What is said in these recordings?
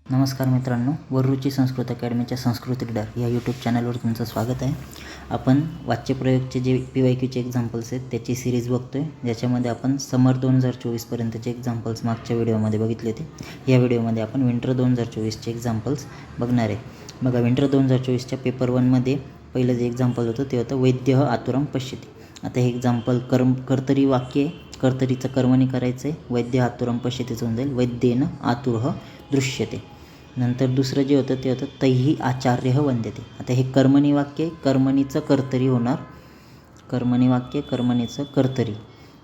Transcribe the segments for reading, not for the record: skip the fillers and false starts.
नमस्कार मित्रांनो, वरुची संस्कृत अकॅडमीच्या संस्कृत रीडर या यूट्यूब चॅनलवर तुमचं स्वागत आहे. आपण वाच्यप्रयोगचे जे PYQचे एक्झाम्पल्स आहेत त्याची सिरीज बघतो आहे, ज्याच्यामध्ये आपण समर 2024पर्यंतचे एक्झाम्पल्स मागच्या व्हिडिओमध्ये बघितले होते. या व्हिडिओमध्ये आपण विंटर 2024चे एक्झाम्पल्स बघणार आहे. बघा, विंटर 2024च्या पेपर 1मध्ये पहिलं जे एक्झाम्पल होतं ते होतं वैद्यः आतुरं पश्यति. आता हे एक्झाम्पल कर्तरी वाक्य आहे, कर्तरीचं कर्मणी करायचं आहे. वैद्य आतुरं पश्यतीचं होऊन जाईल वैद्येन आतुरः दृश्यते. नंतर दुसरं जे होतं ते होतं तैहि आचार्यः वंद्यते. आता हे कर्मणी वाक्य, कर्मणीचं कर्तरी होणार. कर्मणी वाक्य, कर्मणीचं कर्तरी,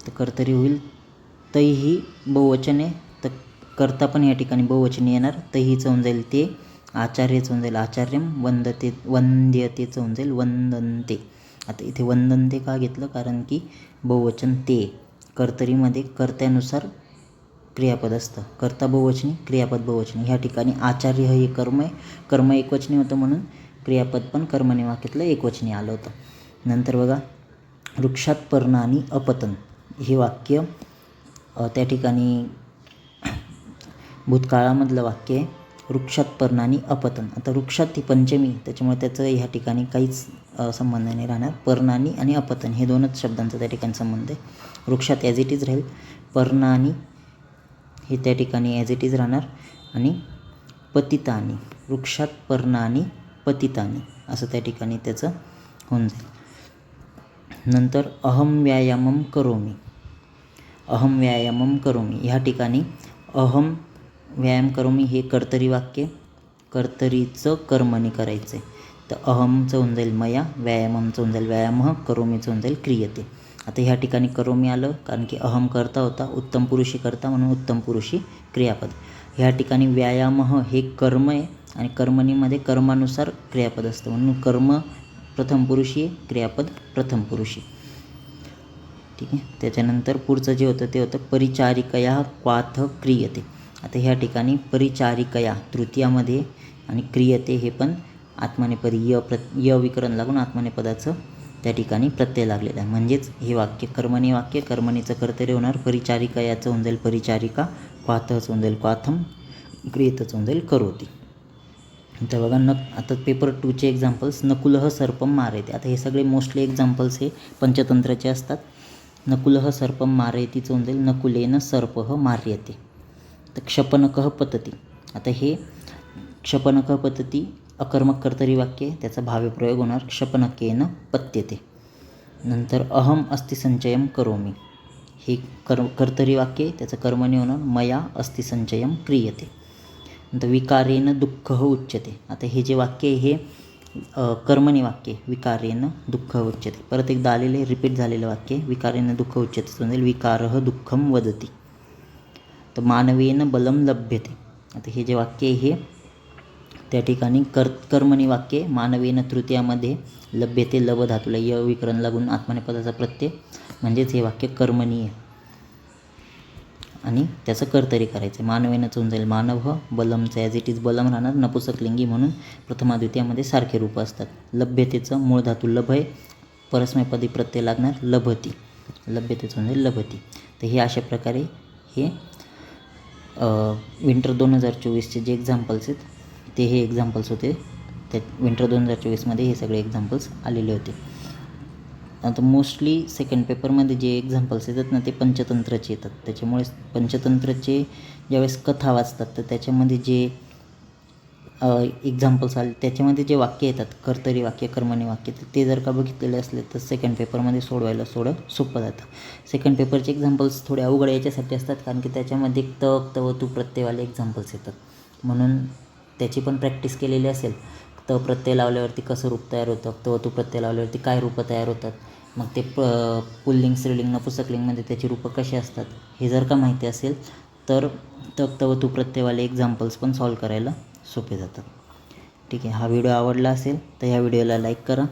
तर कर्तरी होईल तैहि बहुवचने, तर कर्ता पण या ठिकाणी बहुवचनी येणार. तैहिचं होऊन जाईल ते, आचार्यचं होऊन जाईल आचार्यम, वंद्यतेचं होऊन जाईल वंदन्ते. आता इथे वंदन्ते का घेतलं, कारण की बहुवचन ते, कर्तरीमध्ये कर्त्यानुसार क्रियापद असतं. कर्ता बहुवचनी, क्रियापद बहुवचनी. ह्या ठिकाणी आचार्य हे कर्म आहे, कर्म एकवचनी होतं म्हणून क्रियापद पण कर्मणी वाक्यातलं एकवचनी आलं होतं. नंतर बघा, वृक्षात पर्णानी अपतन हे वाक्य त्या ठिकाणी भूतकाळामधलं वाक्य आहे. वृक्षात पर्णानी अपतन. आता वृक्षात ही पंचमी, त्याच्यामुळे त्याचं ह्या ठिकाणी काहीच संबंध नाही राहणार. पर्णानी आणि अपतन हे दोनच शब्दांचा त्या ठिकाणी संबंध आहे. वृक्षात ॲज इट इज राहील, पर्णानी हे त्या ठिकाणी ॲज इट इज राहणार, आणि पतितानी, वृक्षात पर्णानी पतितानी असं त्या ठिकाणी त्याचं होऊन जाईल. नंतर अहम व्यायामम करोमी. अहम व्यायामम करोमी ह्या ठिकाणी अहम व्यायाम करोमी हे कर्तरी वाक्य, कर्तरीचं कर्मणी करायचं आहे. तर अहमचं होऊन जाईल मया, व्यायाममचं होऊन जाईल व्यायामः, करोमीचं होऊन जाईल क्रियते. आता ह्या ठिकाणी करोमी आलं कारण की अहम करता होता, उत्तम पुरुषी करता म्हणून उत्तम पुरुषी क्रियापद. ह्या ठिकाणी व्यायामः हे कर्म आहे आणि कर्मणीमध्ये कर्मानुसार क्रियापद असतं म्हणून कर्म प्रथम पुरुषी, क्रियापद प्रथम पुरुषी. ठीक आहे. त्याच्यानंतर पुढचं जे होतं ते होतं परिचारिकया क्वाथ क्रियते. आता ह्या ठिकाणी परिचारिकया तृतीयामध्ये आणि क्रियते हे पण आत्मनेपदी य विकरण लागून आत्मनेपदाचं त्या ठिकाणी प्रत्यय लागलेला आहे. म्हणजेच हे वाक्य कर्मणी वाक्य, कर्मणीचं कर्तरी होणार. परिचारिकयाचं होऊन जाईल परिचारिका, क्वाथचं होऊन जाईल क्वाथम, क्रियतेचं होऊन जाईल करोती. तर बघा, आता पेपर 2चे एक्झाम्पल्स नकुलः सर्पम मारयते. आता हे सगळे मोस्टली एक्झाम्पल्स हे पंचतंत्राचे असतात. नकुलः सर्पम मारयतीचं होऊन जाईल नकुलेन सर्पः मार्यते. तर क्षपनकः पतती. आता हे क्षपनकः पतती अकर्मक कर्तरी वाक्य, त्याचा भाव्यप्रयोग होणार क्षपनकेन पत्यते. नंतर अहम अस्थिसंचयम करोमी हे कर्तरी वाक्य, त्याचं कर्मणी होणार मया अस्थिसंचयम क्रियते. नंतर विकारेन दुःखः उच्यते. आता हे जे वाक्य आहे हे कर्मणी वाक्य, विकारेन दुःखः उच्यते. परत एकदा आलेले रिपीट झालेलं वाक्य, विकारेन दुःख उच्यते म्हणजे विकारः दुःखम वदती. तर मानवेन बलम लभ्यते. आता हे जे वाक्य आहे हे त्या ठिकाणी कर्मणी वाक्य, मानवेन तृतीयामध्ये लभ्यते, लभ धातूला य विकरण लागून आत्मनेपदाचा प्रत्यय, म्हणजेच हे वाक्य कर्मणी आहे आणि त्याचं कर्तरी करायचं. मानवेनचं होऊन जाईल मानव, बलमचं ॲज इट इज बलम राहणार, नपुसकलिंगी म्हणून प्रथमा द्वितीयामध्ये सारखे रूप असतात. लभ्यतेचं मूळ धातू लभ आहे, परस्मैपदी प्रत्यय लागणार लभती, लभ्यतेचं होऊन जाईल लभती. तर हे अशा प्रकारे हे विंटर 2024चे जे एक्झाम्पल्स आहेत ते हे एक्झाम्पल्स होते. त्या विंटर 2024मध्ये हे सगळे एक्झाम्पल्स आलेले होते. आता मोस्टली सेकंड पेपरमध्ये जे एक्झाम्पल्स येतात ना ते पंचतंत्राचे येतात. त्याच्यामुळे पंचतंत्राचे ज्यावेळेस कथा वाचतात तर त्याच्यामध्ये जे एक्झाम्पल्स आले त्याच्यामध्ये जे वाक्य येतात कर्तरी वाक्य, कर्मणी वाक्य, तर ते जर का बघितलेले असले तर सेकंड पेपरमध्ये सोडवायला थोडं सोपं जातं. सेकंड पेपरचे एक्झाम्पल्स थोडे अवघड याच्यासाठी असतात कारण की त्याच्यामध्ये तक, तव, तू प्रत्ययवाले एक्झाम्पल्स येतात. म्हणून त्याची पण प्रॅक्टिस केलेली असेल, त प्रत्यय लावल्यावरती कसं रूप तयार होतं, तव तू प्रत्यय लावल्यावरती काय रूपं तयार होतात, मग ते पुल्लिंग, स्त्रीलिंग, नपुसकलिंगमध्ये त्याची रूपं कशी असतात हे जर का माहिती असेल तर तक, तव, तू प्रत्ययवाले एक्झाम्पल्स पण सॉल्व करायला सोपे जातात. ठीक आहे. हा व्हिडिओ आवडला असेल तर ह्या व्हिडिओला लाईक करा,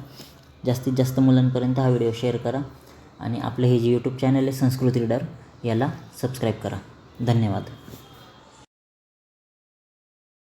जास्तीत जास्त मुलांपर्यंत हा व्हिडिओ शेअर करा आणि आपलं हे जे यूट्यूब चॅनल आहे संस्कृत रीडर याला सबस्क्राईब करा. धन्यवाद.